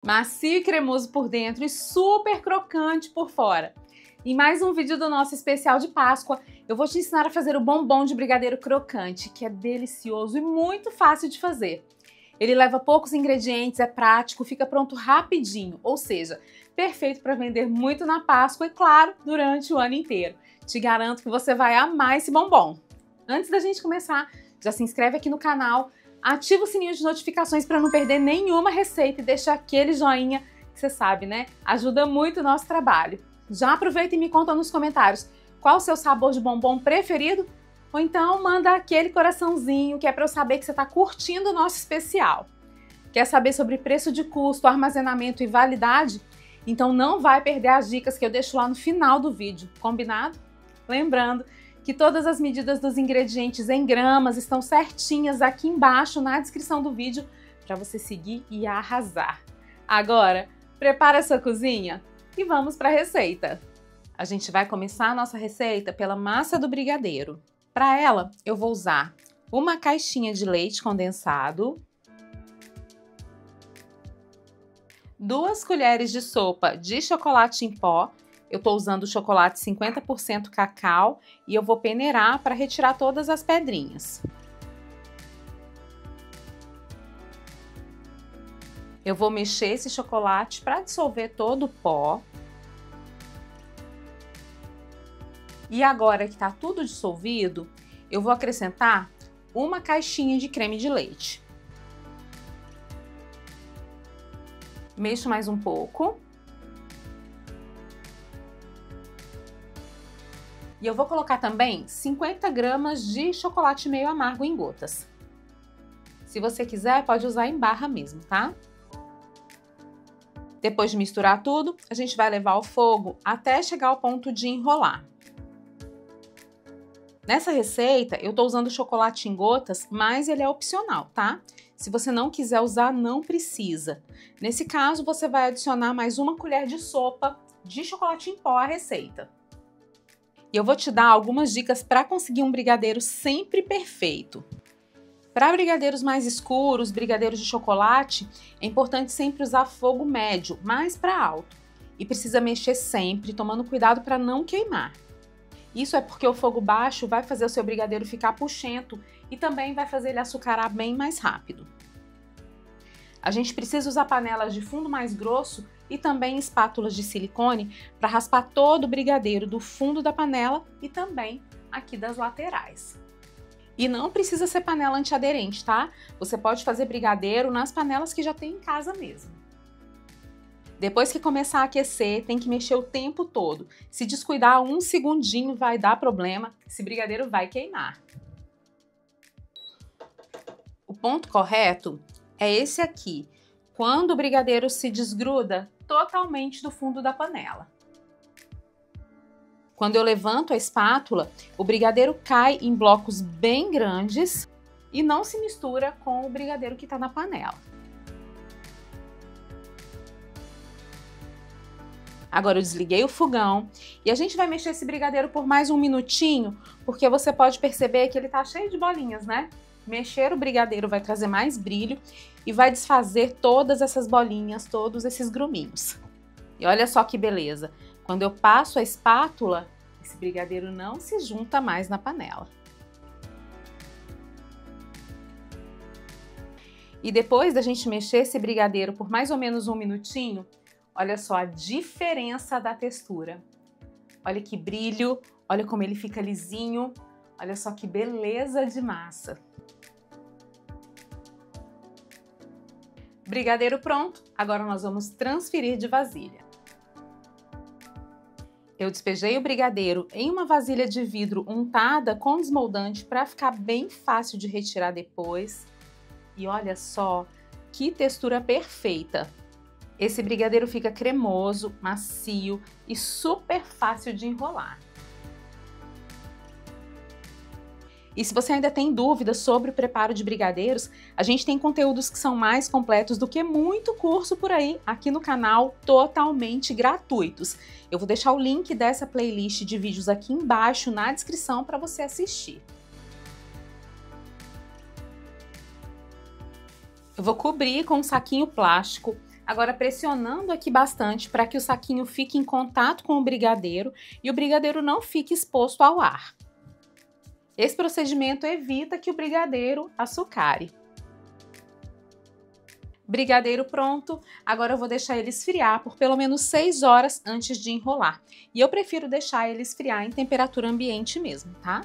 Macio e cremoso por dentro e super crocante por fora. Em mais um vídeo do nosso especial de Páscoa, eu vou te ensinar a fazer o bombom de brigadeiro crocante, que é delicioso e muito fácil de fazer. Ele leva poucos ingredientes, é prático, fica pronto rapidinho, ou seja, perfeito para vender muito na Páscoa e, claro, durante o ano inteiro. Te garanto que você vai amar esse bombom. Antes da gente começar, já se inscreve aqui no canal, ativa o sininho de notificações para não perder nenhuma receita e deixa aquele joinha que você sabe, né? Ajuda muito o nosso trabalho. Já aproveita e me conta nos comentários qual o seu sabor de bombom preferido, ou então manda aquele coraçãozinho que é para eu saber que você está curtindo o nosso especial. Quer saber sobre preço de custo, armazenamento e validade? Então não vai perder as dicas que eu deixo lá no final do vídeo, combinado? Lembrando que todas as medidas dos ingredientes em gramas estão certinhas aqui embaixo na descrição do vídeo para você seguir e arrasar. Agora, prepara a sua cozinha e vamos para a receita. A gente vai começar a nossa receita pela massa do brigadeiro. Para ela, eu vou usar uma caixinha de leite condensado, 2 colheres de sopa de chocolate em pó. Eu estou usando chocolate 50% cacau e eu vou peneirar para retirar todas as pedrinhas. Eu vou mexer esse chocolate para dissolver todo o pó. E agora que está tudo dissolvido, eu vou acrescentar uma caixinha de creme de leite. Mexo mais um pouco. E eu vou colocar também 50 gramas de chocolate meio amargo em gotas. Se você quiser, pode usar em barra mesmo, tá? Depois de misturar tudo, a gente vai levar ao fogo até chegar ao ponto de enrolar. Nessa receita, eu tô usando chocolate em gotas, mas ele é opcional, tá? Se você não quiser usar, não precisa. Nesse caso, você vai adicionar mais uma colher de sopa de chocolate em pó à receita. E eu vou te dar algumas dicas para conseguir um brigadeiro sempre perfeito. Para brigadeiros mais escuros, brigadeiros de chocolate, é importante sempre usar fogo médio, mais para alto. E precisa mexer sempre, tomando cuidado para não queimar. Isso é porque o fogo baixo vai fazer o seu brigadeiro ficar puxento e também vai fazer ele açucarar bem mais rápido. A gente precisa usar panelas de fundo mais grosso e também espátulas de silicone para raspar todo o brigadeiro do fundo da panela e também aqui das laterais. E não precisa ser panela antiaderente, tá? Você pode fazer brigadeiro nas panelas que já tem em casa mesmo. Depois que começar a aquecer, tem que mexer o tempo todo. Se descuidar um segundinho vai dar problema, esse brigadeiro vai queimar. O ponto correto é esse aqui, quando o brigadeiro se desgruda totalmente do fundo da panela. Quando eu levanto a espátula, o brigadeiro cai em blocos bem grandes e não se mistura com o brigadeiro que está na panela. Agora eu desliguei o fogão e a gente vai mexer esse brigadeiro por mais um minutinho, porque você pode perceber que ele tá cheio de bolinhas, né? Mexer o brigadeiro vai trazer mais brilho e vai desfazer todas essas bolinhas, todos esses gruminhos. E olha só que beleza! Quando eu passo a espátula, esse brigadeiro não se junta mais na panela. E depois da gente mexer esse brigadeiro por mais ou menos um minutinho, olha só a diferença da textura. Olha que brilho, olha como ele fica lisinho, olha só que beleza de massa. Brigadeiro pronto, agora nós vamos transferir de vasilha. Eu despejei o brigadeiro em uma vasilha de vidro untada com desmoldante para ficar bem fácil de retirar depois. E olha só que textura perfeita! Esse brigadeiro fica cremoso, macio e super fácil de enrolar. E se você ainda tem dúvidas sobre o preparo de brigadeiros, a gente tem conteúdos que são mais completos do que muito curso por aí aqui no canal, totalmente gratuitos. Eu vou deixar o link dessa playlist de vídeos aqui embaixo na descrição para você assistir. Eu vou cobrir com um saquinho plástico Agora pressionando aqui bastante para que o saquinho fique em contato com o brigadeiro e o brigadeiro não fique exposto ao ar. Esse procedimento evita que o brigadeiro açucare. Brigadeiro pronto, agora eu vou deixar ele esfriar por pelo menos 6 horas antes de enrolar. E eu prefiro deixar ele esfriar em temperatura ambiente mesmo, tá?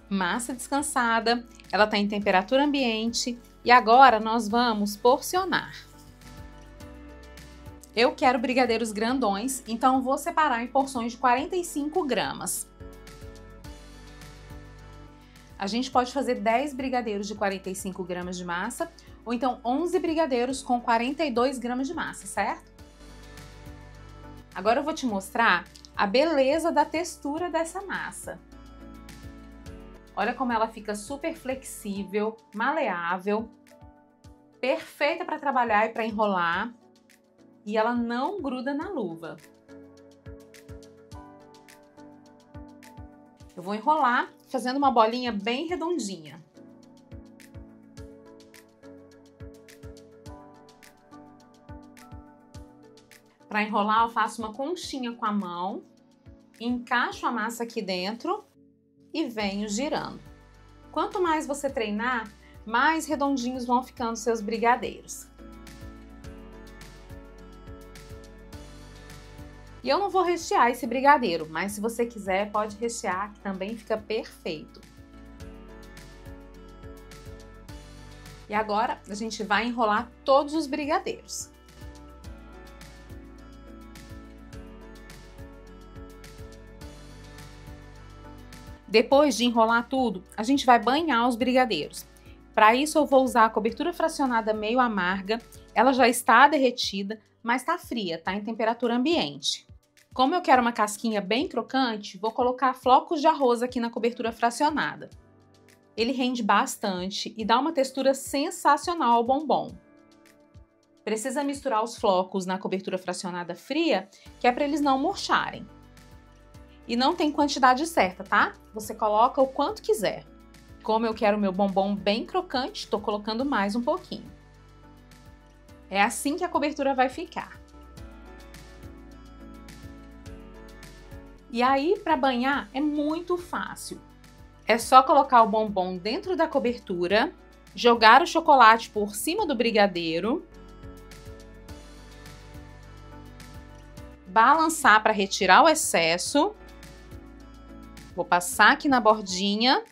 Massa descansada, ela tá em temperatura ambiente e agora nós vamos porcionar. Eu quero brigadeiros grandões, então vou separar em porções de 45 gramas. A gente pode fazer 10 brigadeiros de 45 gramas de massa, ou então 11 brigadeiros com 42 gramas de massa, certo? Agora eu vou te mostrar a beleza da textura dessa massa. Olha como ela fica super flexível, maleável, perfeita para trabalhar e para enrolar, e ela não gruda na luva. Eu vou enrolar fazendo uma bolinha bem redondinha. Para enrolar, eu faço uma conchinha com a mão, encaixo a massa aqui dentro e venho girando. Quanto mais você treinar, mais redondinhos vão ficando seus brigadeiros. E eu não vou rechear esse brigadeiro, mas se você quiser, pode rechear, que também fica perfeito. E agora, a gente vai enrolar todos os brigadeiros. Depois de enrolar tudo, a gente vai banhar os brigadeiros. Para isso, eu vou usar a cobertura fracionada meio amarga. Ela já está derretida, mas está fria, tá em temperatura ambiente. Como eu quero uma casquinha bem crocante, vou colocar flocos de arroz aqui na cobertura fracionada. Ele rende bastante e dá uma textura sensacional ao bombom. Precisa misturar os flocos na cobertura fracionada fria, que é para eles não murcharem. E não tem quantidade certa, tá? Você coloca o quanto quiser. Como eu quero meu bombom bem crocante, estou colocando mais um pouquinho. É assim que a cobertura vai ficar. E aí, para banhar, é muito fácil. É só colocar o bombom dentro da cobertura, jogar o chocolate por cima do brigadeiro, balançar para retirar o excesso. Vou passar aqui na bordinha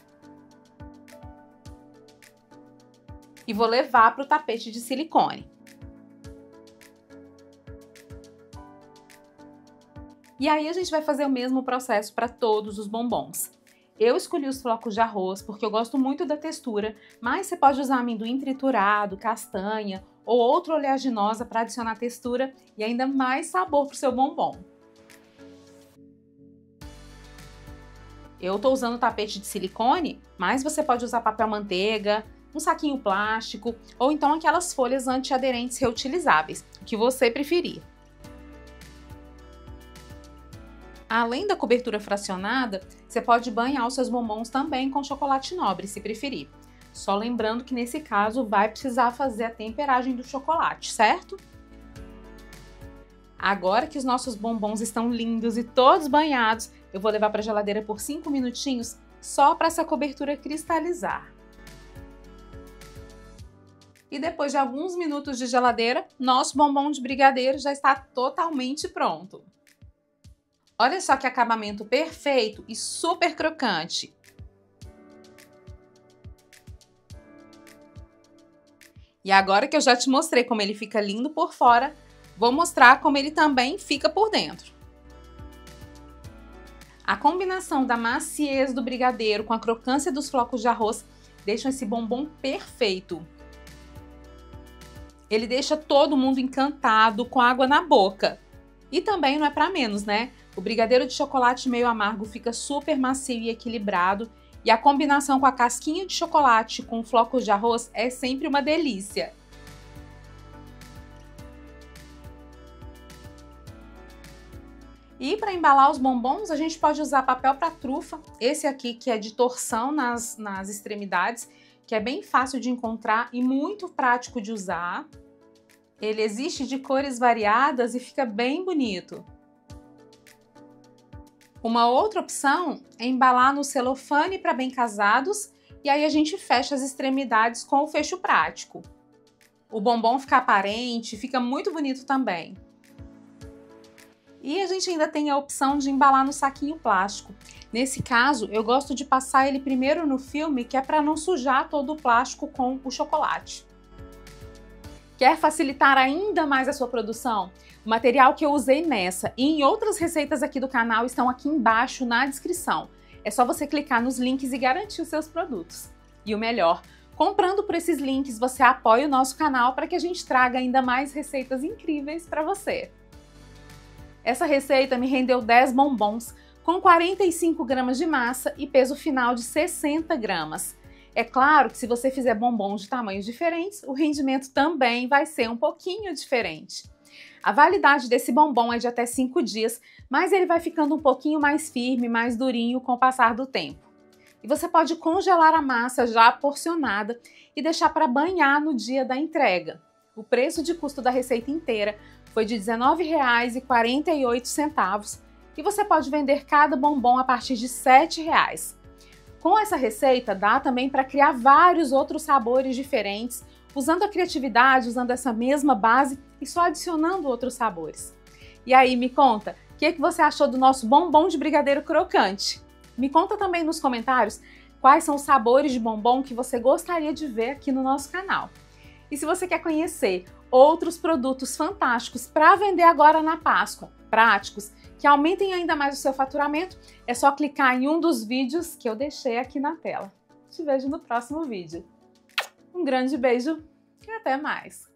e vou levar para o tapete de silicone. E aí a gente vai fazer o mesmo processo para todos os bombons. Eu escolhi os flocos de arroz porque eu gosto muito da textura, mas você pode usar amendoim triturado, castanha ou outra oleaginosa para adicionar textura e ainda mais sabor para o seu bombom. Eu estou usando tapete de silicone, mas você pode usar papel manteiga, um saquinho plástico ou então aquelas folhas antiaderentes reutilizáveis, o que você preferir. Além da cobertura fracionada, você pode banhar os seus bombons também com chocolate nobre, se preferir. Só lembrando que nesse caso vai precisar fazer a temperagem do chocolate, certo? Agora que os nossos bombons estão lindos e todos banhados, eu vou levar para a geladeira por 5 minutinhos só para essa cobertura cristalizar. E depois de alguns minutos de geladeira, nosso bombom de brigadeiro já está totalmente pronto. Olha só que acabamento perfeito e super crocante. E agora que eu já te mostrei como ele fica lindo por fora, vou mostrar como ele também fica por dentro. A combinação da maciez do brigadeiro com a crocância dos flocos de arroz deixam esse bombom perfeito. Ele deixa todo mundo encantado, com água na boca. E também não é para menos, né? O brigadeiro de chocolate meio amargo fica super macio e equilibrado. E a combinação com a casquinha de chocolate com flocos de arroz é sempre uma delícia. E para embalar os bombons, a gente pode usar papel para trufa, esse aqui que é de torção nas extremidades, que é bem fácil de encontrar e muito prático de usar. Ele existe de cores variadas e fica bem bonito. Uma outra opção é embalar no celofane para bem casados e aí a gente fecha as extremidades com o fecho prático. O bombom fica aparente, fica muito bonito também. E a gente ainda tem a opção de embalar no saquinho plástico. Nesse caso, eu gosto de passar ele primeiro no filme, que é para não sujar todo o plástico com o chocolate. Quer facilitar ainda mais a sua produção? O material que eu usei nessa e em outras receitas aqui do canal estão aqui embaixo na descrição. É só você clicar nos links e garantir os seus produtos. E o melhor, comprando por esses links, você apoia o nosso canal para que a gente traga ainda mais receitas incríveis para você. Essa receita me rendeu 10 bombons com 45 gramas de massa e peso final de 60 gramas. É claro que se você fizer bombons de tamanhos diferentes, o rendimento também vai ser um pouquinho diferente. A validade desse bombom é de até 5 dias, mas ele vai ficando um pouquinho mais firme, mais durinho com o passar do tempo. E você pode congelar a massa já porcionada e deixar para banhar no dia da entrega. O preço de custo da receita inteira foi de R$ 19,48 e você pode vender cada bombom a partir de R$ 7. Com essa receita, dá também para criar vários outros sabores diferentes, usando a criatividade, usando essa mesma base e só adicionando outros sabores. E aí, me conta, o que você achou do nosso bombom de brigadeiro crocante? Me conta também nos comentários quais são os sabores de bombom que você gostaria de ver aqui no nosso canal. E se você quer conhecer outros produtos fantásticos para vender agora na Páscoa, práticos, que aumentem ainda mais o seu faturamento, é só clicar em um dos vídeos que eu deixei aqui na tela. Te vejo no próximo vídeo. Um grande beijo e até mais!